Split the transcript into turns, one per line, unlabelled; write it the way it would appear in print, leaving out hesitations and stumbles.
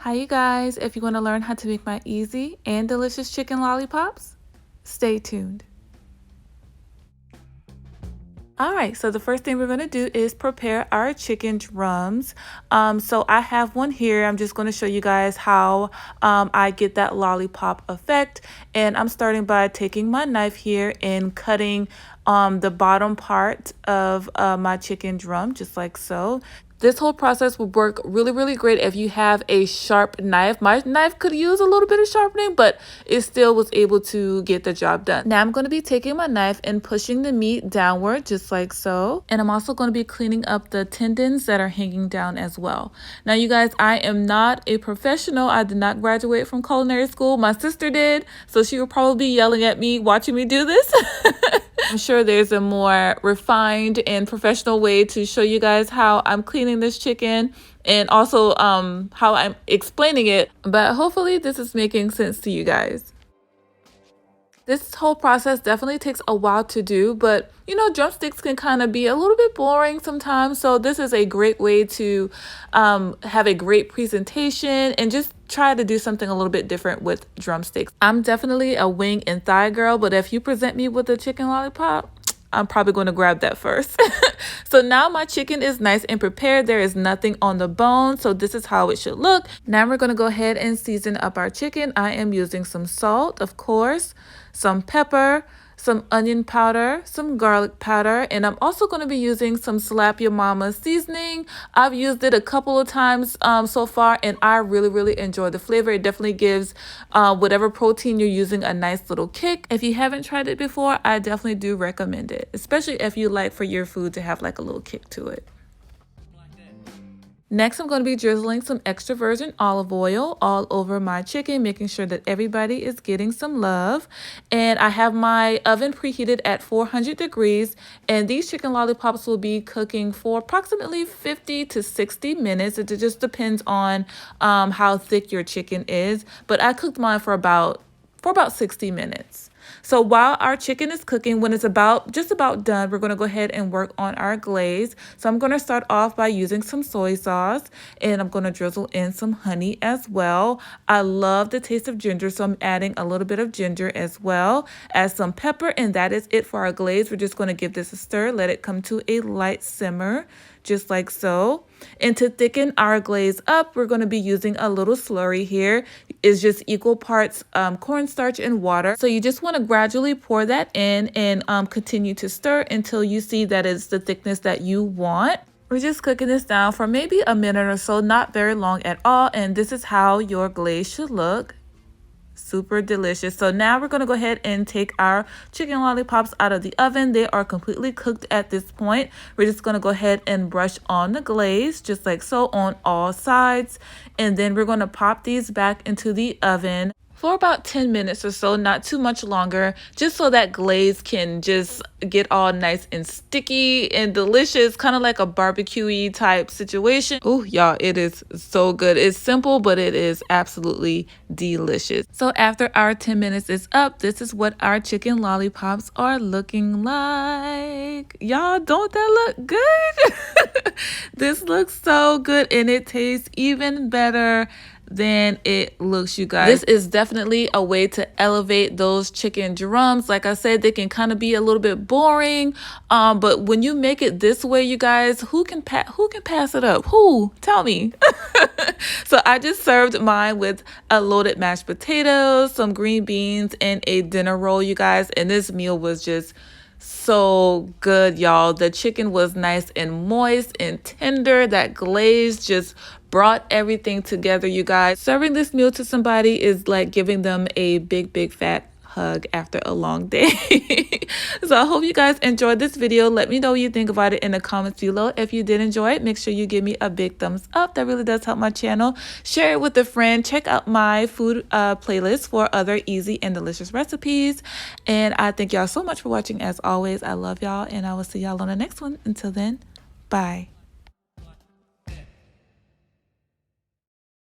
Hi you guys, if you want to learn how to make my easy and delicious chicken lollipops, stay tuned. Alright, so the first thing we're going to do is prepare our chicken drums. So I have one here. I'm just going to show you guys how I get that lollipop effect. And I'm starting by taking my knife here and cutting the bottom part of my chicken drum, just like so. This whole process would work really great if you have a sharp knife. My knife could use a little bit of sharpening, but it still was able to get the job done. Now I'm going to be taking my knife and pushing the meat downward just like so. And I'm also going to be cleaning up the tendons that are hanging down as well. Now you guys, I am not a professional. I did not graduate from culinary school. My sister did, so she will probably be yelling at me watching me do this. I'm sure there's a more refined and professional way to show you guys how I'm cleaning this chicken and also how I'm explaining it, but hopefully this is making sense to you guys. This whole process definitely takes a while to do, but you know, drumsticks can kind of be a little bit boring sometimes. So this is a great way to have a great presentation and just try to do something a little bit different with drumsticks. I'm definitely a wing and thigh girl, but if you present me with a chicken lollipop, I'm probably going to grab that first. So now my chicken is nice and prepared. There is nothing on the bone. So this is how it should look. Now we're going to go ahead and season up our chicken. I am using some salt, of course, some pepper, some onion powder, some garlic powder, and I'm also going to be using some Slap Your Mama seasoning. I've used it a couple of times so far, and I really enjoy the flavor. It definitely gives whatever protein you're using a nice little kick. If you haven't tried it before, I definitely do recommend it, especially if you like for your food to have like a little kick to it. Next, I'm going to be drizzling some extra virgin olive oil all over my chicken, making sure that everybody is getting some love. And I have my oven preheated at 400 degrees. And these chicken lollipops will be cooking for approximately 50 to 60 minutes. It just depends on how thick your chicken is. But I cooked mine for about 60 minutes. So while our chicken is cooking, when it's just about done, we're going to go ahead and work on our glaze. So I'm going to start off by using some soy sauce, and I'm going to drizzle in some honey as well. I love the taste of ginger, so I'm adding a little bit of ginger as well. Add some pepper, and that is it for our glaze. We're just going to give this a stir, let it come to a light simmer, just like so. And to thicken our glaze up, we're going to be using a little slurry here. It's just equal parts cornstarch and water. So you just want to gradually pour that in and continue to stir until you see that it's the thickness that you want. We're just cooking this down for maybe a minute or so, not very long at all. And this is how your glaze should look. Super delicious. So now we're going to go ahead and take our chicken lollipops out of the oven. They are completely cooked at this point. We're just going to go ahead and brush on the glaze just like so on all sides. And then we're going to pop these back into the oven for about 10 minutes or so, not too much longer, just so that glaze can just get all nice and sticky and delicious, kind of like a barbecue-y type situation. Oh, y'all, it is so good. It's simple, but it is absolutely delicious. So after our 10 minutes is up, this is what our chicken lollipops are looking like. Y'all, don't that look good? This looks so good, and it tastes even better than it looks, you guys. This is definitely a way to elevate those chicken drums. Like I said, they can kind of be a little bit boring, but when you make it this way, you guys, who can pass it up? Who? Tell me. So I just served mine with a loaded mashed potatoes, some green beans, and a dinner roll, you guys, and this meal was just so good, y'all. The chicken was nice and moist and tender. That glaze just brought everything together, you guys. Serving this meal to somebody is like giving them a big fat hug after a long day. So I hope you guys enjoyed this video. Let me know what you think about it in the comments below. If you did enjoy it, make sure you give me a big thumbs up. That really does help my channel. Share it with a friend. Check out my food playlist for other easy and delicious recipes. And I thank y'all so much for watching. As always, I love y'all, and I will see y'all on the next one. Until then, bye.